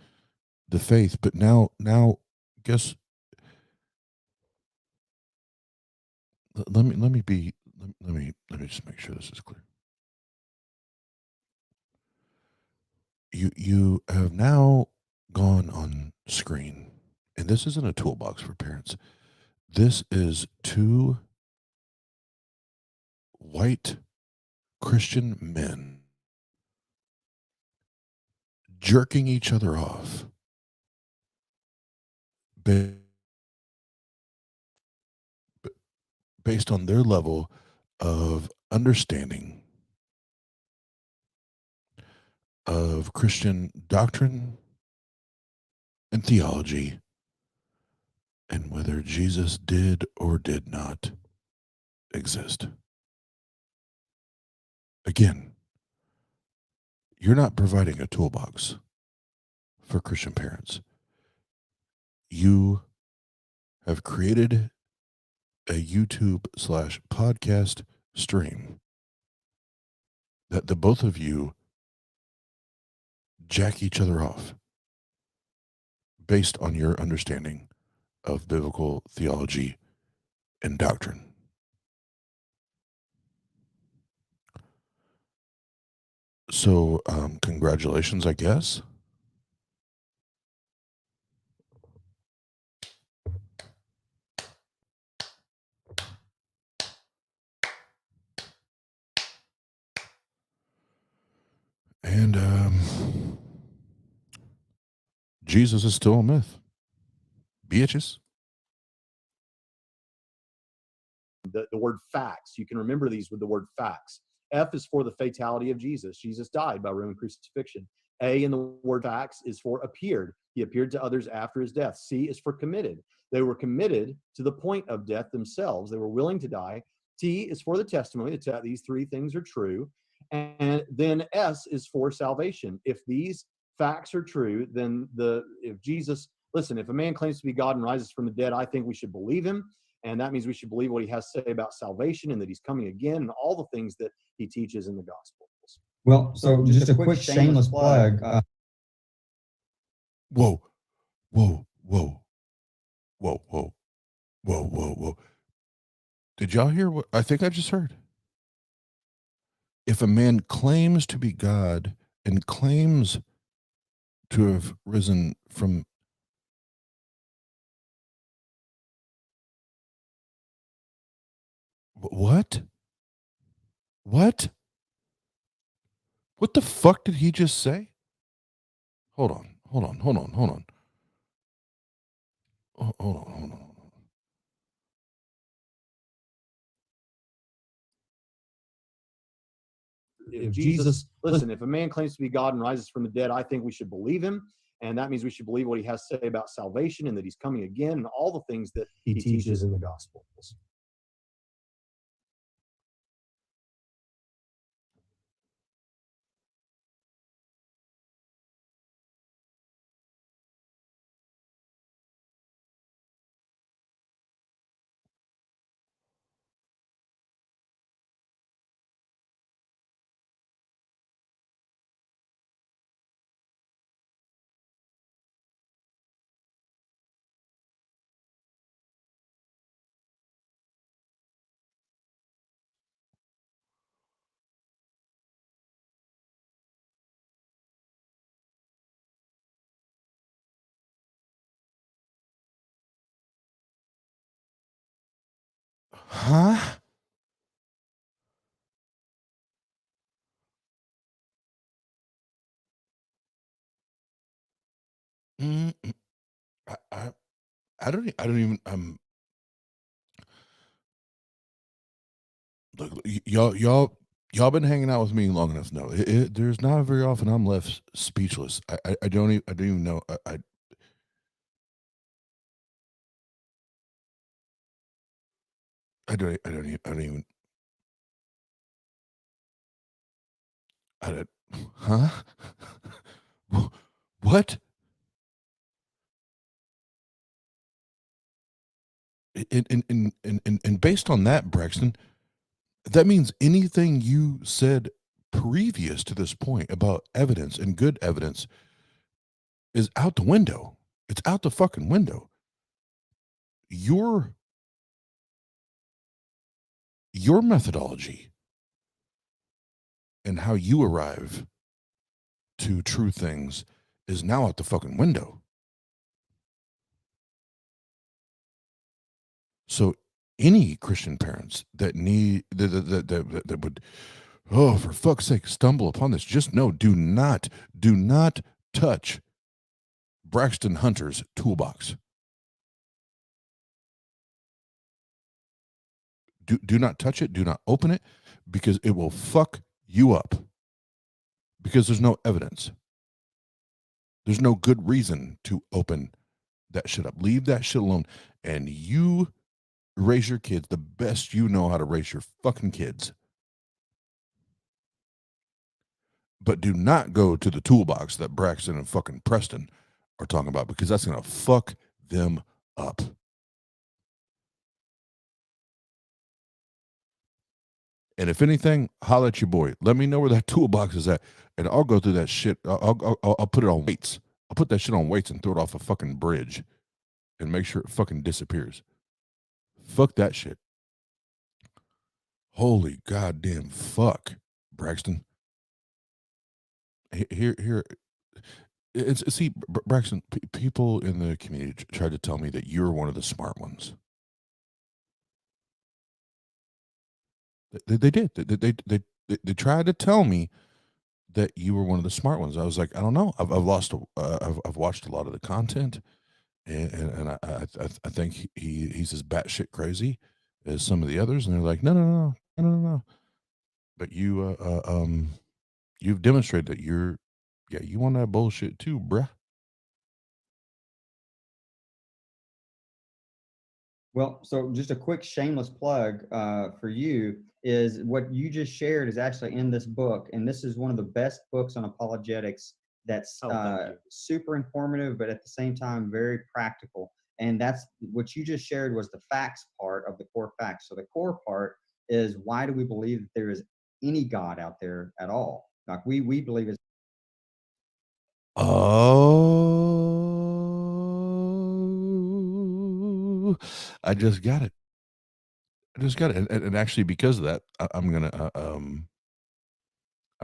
the faith. But now guess, let me just make sure this is clear. You have now gone on screen, and this isn't a toolbox for parents. This is two white Christian men jerking each other off based on their level of understanding of Christian doctrine and theology, and whether Jesus did or did not exist. Again, you're not providing a toolbox for Christian parents. You have created a YouTube/podcast stream that the both of you jack each other off based on your understanding of biblical theology and doctrine. So, congratulations, I guess. And Jesus is still a myth. Bitches. The word facts. You can remember these with the word facts. F is for the fatality of Jesus. Jesus died by Roman crucifixion. A in the word facts is for appeared. He appeared to others after his death. C is for committed. They were committed to the point of death themselves. They were willing to die. T is for the testimony. These three things are true. And then S is for salvation. If these facts are true, then if Jesus, listen, if a man claims to be God and rises from the dead, I think we should believe him. And that means we should believe what he has to say about salvation and that he's coming again and all the things that he teaches in the Gospels. Well, so just a quick shameless plug. Whoa, whoa, whoa, whoa, whoa, whoa, whoa, whoa. Did y'all hear what I think I just heard? If a man claims to be God and claims to have risen from what? What? What the fuck did he just say? Hold on. Hold on. Hold on. Hold on. Hold on. Hold on. If Jesus, listen, if a man claims to be God and rises from the dead, I think we should believe him. And that means we should believe what he has to say about salvation and that he's coming again and all the things that he teaches in the Gospels. Huh? Mm, I don't even look, y'all been hanging out with me long enough. No, there's not very often I'm left speechless. I don't even know. I don't even. Huh? What? And based on that, Braxton, that means anything you said previous to this point about evidence and good evidence is out the window. It's out the fucking window. Your methodology and how you arrive to true things is now out the fucking window. So any Christian parents that need that would, oh, for fuck's sake, stumble upon this, just know, do not touch Braxton Hunter's toolbox. Do not touch it. Do not open it, because it will fuck you up. Because there's no evidence. There's no good reason to open that shit up. Leave that shit alone. And you raise your kids the best you know how to raise your fucking kids. But do not go to the toolbox that Braxton and fucking Preston are talking about, because that's going to fuck them up. And if anything, holla at your boy. Let me know where that toolbox is at, and I'll go through that shit. I'll put it on weights. I'll put that shit on weights and throw it off a fucking bridge and make sure it fucking disappears. Fuck that shit. Holy goddamn fuck, Braxton. Here. See, Braxton, people in the community tried to tell me that you're one of the smart ones. They did. They tried to tell me that you were one of the smart ones. I was like, I don't know. I've watched a lot of the content, and I think he's as batshit crazy as some of the others. And they're like, no. but you've demonstrated that you want that bullshit too, bruh. Well, so just a quick shameless plug for you is what you just shared is actually in this book, and this is one of the best books on apologetics. That's Oh, thank you. super informative, but at the same time very practical. And that's what you just shared was the facts part of the core facts. So the core part is, why do we believe that there is any God out there at all? Like we believe it's Oh, I just got it. And actually, because of that, I'm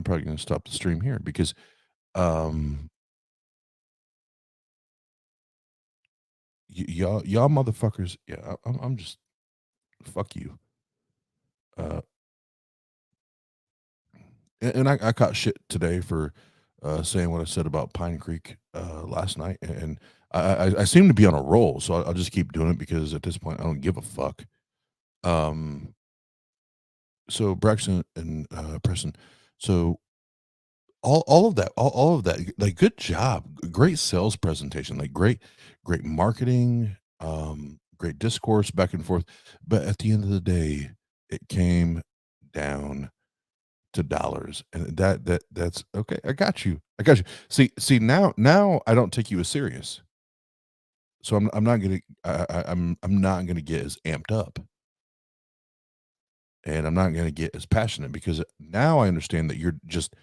probably gonna stop the stream here because um, y'all motherfuckers, yeah, I'm just fuck you. And I caught shit today for saying what I said about Pine Creek last night, and I seem to be on a roll, so I'll just keep doing it because at this point I don't give a fuck. Um, so Braxton and Preston, so all of that, like good job, great sales presentation, like great marketing, great discourse back and forth, but at the end of the day, it came down to dollars, and that's okay. I got you. See now I don't take you as serious, so I'm not gonna I'm not gonna get as amped up, and I'm not gonna get as passionate because now I understand that you're just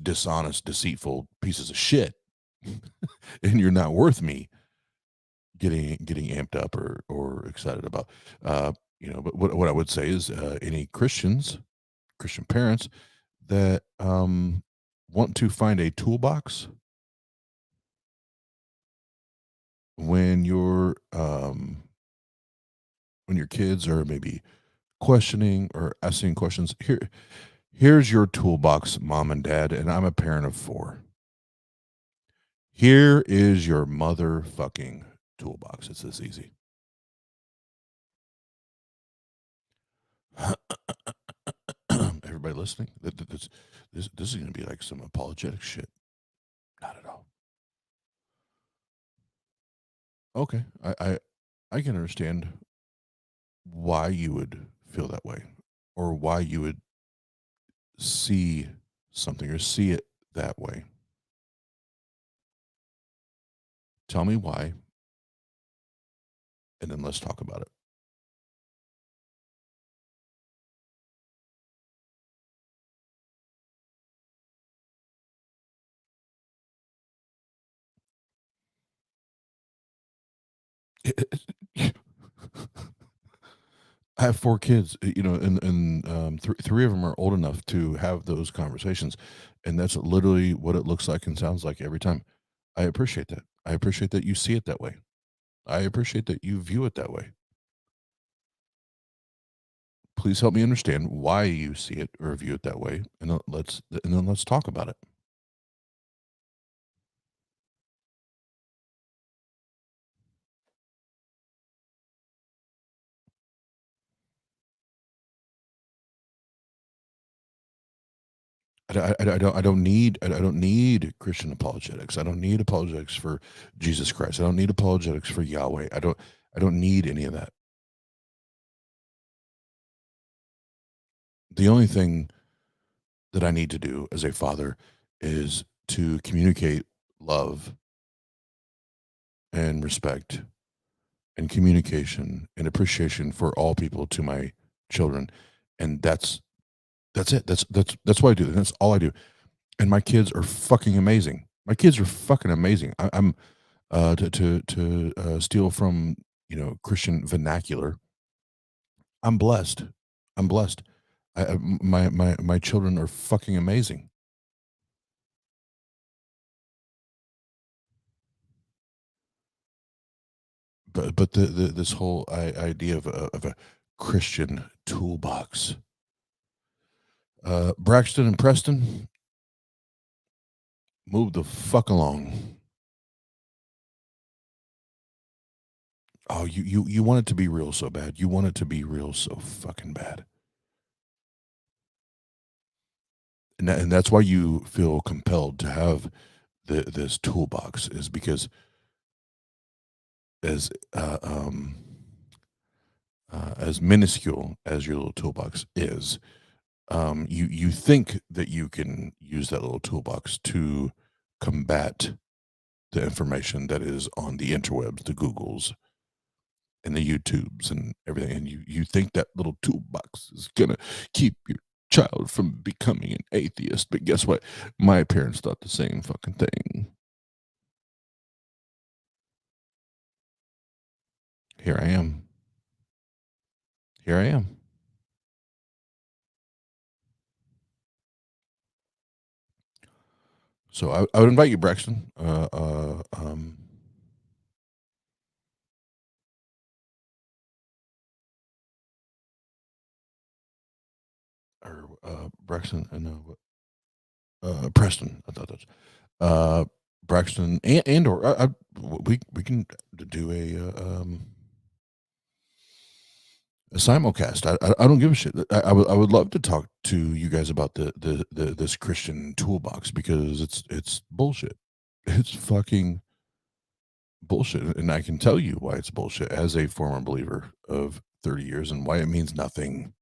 dishonest, deceitful pieces of shit, and you're not worth me getting amped up or excited about. But what I would say is any Christian parents that want to find a toolbox when when your kids are maybe questioning or asking questions. Here's your toolbox, mom and dad, and I'm a parent of 4. Here is your motherfucking toolbox. It's this easy. Everybody listening? This is going to be like some apologetic shit. Not at all. Okay, I can understand why you would feel that way, or why you would see something or see it that way. Tell me why, and then let's talk about it. I have 4 kids, and 3 of them are old enough to have those conversations, and that's literally what it looks like and sounds like every time. I appreciate that. I appreciate that you see it that way. I appreciate that you view it that way. Please help me understand why you see it or view it that way, and then let's talk about it. I don't need Christian apologetics. I don't need apologetics for Jesus Christ. I don't need apologetics for Yahweh. I don't need any of that. The only thing that I need to do as a father is to communicate love and respect and communication and appreciation for all people to my children, and that's it. That's what I do. And that's all I do. And my kids are fucking amazing. My kids are fucking amazing. I'm to steal from Christian vernacular. I'm blessed. I'm blessed. My children are fucking amazing. But this whole idea of a Christian toolbox. Braxton and Preston, move the fuck along. Oh, you want it to be real so bad. You want it to be real so fucking bad. and that's why you feel compelled to have this toolbox, is because as as minuscule as your little toolbox is, you think that you can use that little toolbox to combat the information that is on the interwebs, the Googles, and the YouTubes, and everything, and you think that little toolbox is gonna keep your child from becoming an atheist. But guess what? My parents thought the same fucking thing. Here I am. Here I am. So I would invite you, Braxton. Braxton, I know. Preston, I thought that's Braxton, and or we can do a simulcast. I don't give a shit. I would love to talk to you guys about this Christian toolbox, because it's bullshit. It's fucking bullshit, and I can tell you why it's bullshit as a former believer of 30 years, and why it means nothing,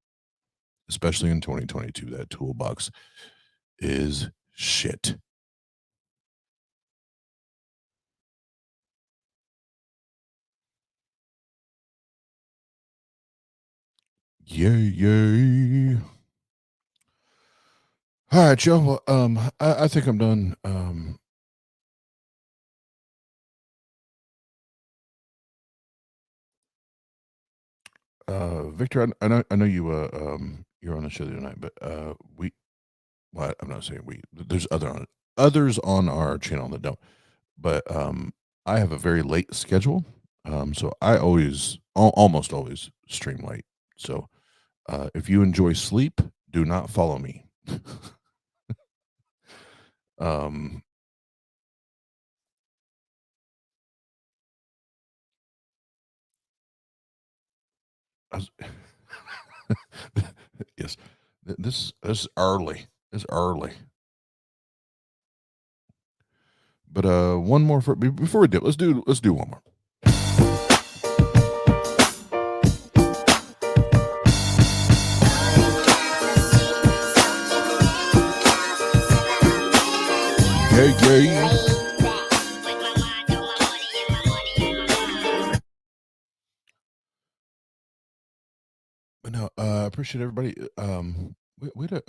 especially in 2022. That toolbox is shit. Yay. All right, Joe. Well, I think I'm done. Victor, I know you you're on the show the other night, but well, I'm not saying we. There's others on our channel that don't, but I have a very late schedule, so I almost always stream late. So if you enjoy sleep, do not follow me. Yes, this is early. It's early. But one more before we dip. Let's do one more. Yeah. But no, I appreciate everybody. We had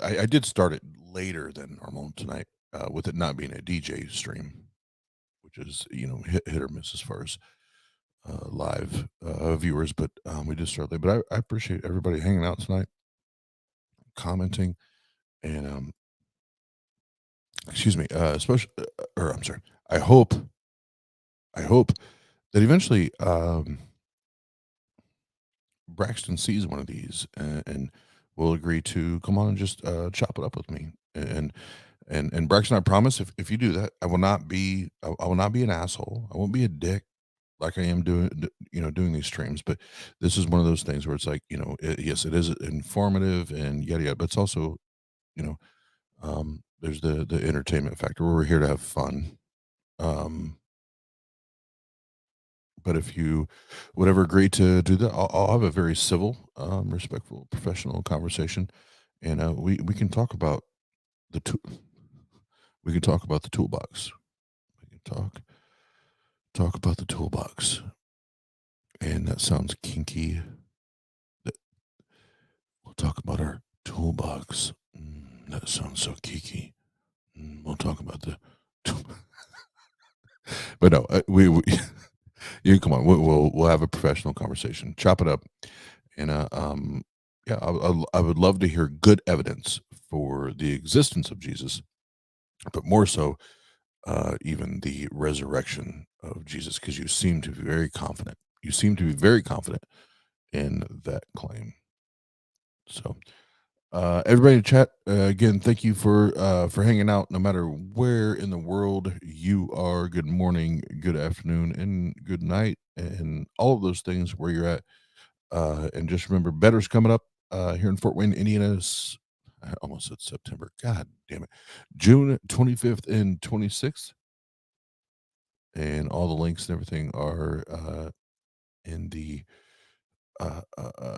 I did start it later than normal tonight, with it not being a DJ stream, which is hit or miss as far as live viewers. But we did start late. But I appreciate everybody hanging out tonight, commenting, and excuse me, especially, or I'm sorry. I hope that eventually Braxton sees one of these and will agree to come on and just chop it up with me. And Braxton, I promise, if you do that, I will not be an asshole. I won't be a dick like I am doing these streams. But this is one of those things where it's like, yes, it is informative and yada yada, but it's also, there's the entertainment factor. We're here to have fun. But if you would ever agree to do that, I'll have a very civil, respectful, professional conversation, and we can talk about we can talk about the toolbox. We can talk about the toolbox, and that sounds kinky. We'll talk about our toolbox. That sounds so geeky. We'll talk about the. But no, we you come on. We'll have a professional conversation. Chop it up, and yeah, I would love to hear good evidence for the existence of Jesus, but more so, even the resurrection of Jesus, because you seem to be very confident. You seem to be very confident in that claim. So, everybody in chat, again, thank you for hanging out. No matter where in the world you are, good morning, good afternoon, and good night, and all of those things where you're at. And just remember, better's coming up here in Fort Wayne, Indiana, I almost said September. God damn it. June 25th and 26th. And all the links and everything are in the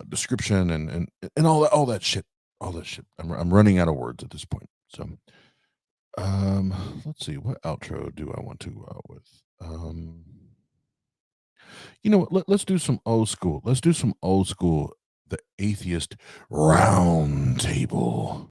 description and all that shit. All that shit. I'm running out of words at this point. So let's see, what outro do I want to go out with? You know what? Let's do some old school. Let's do some old school. The Atheist Round Table.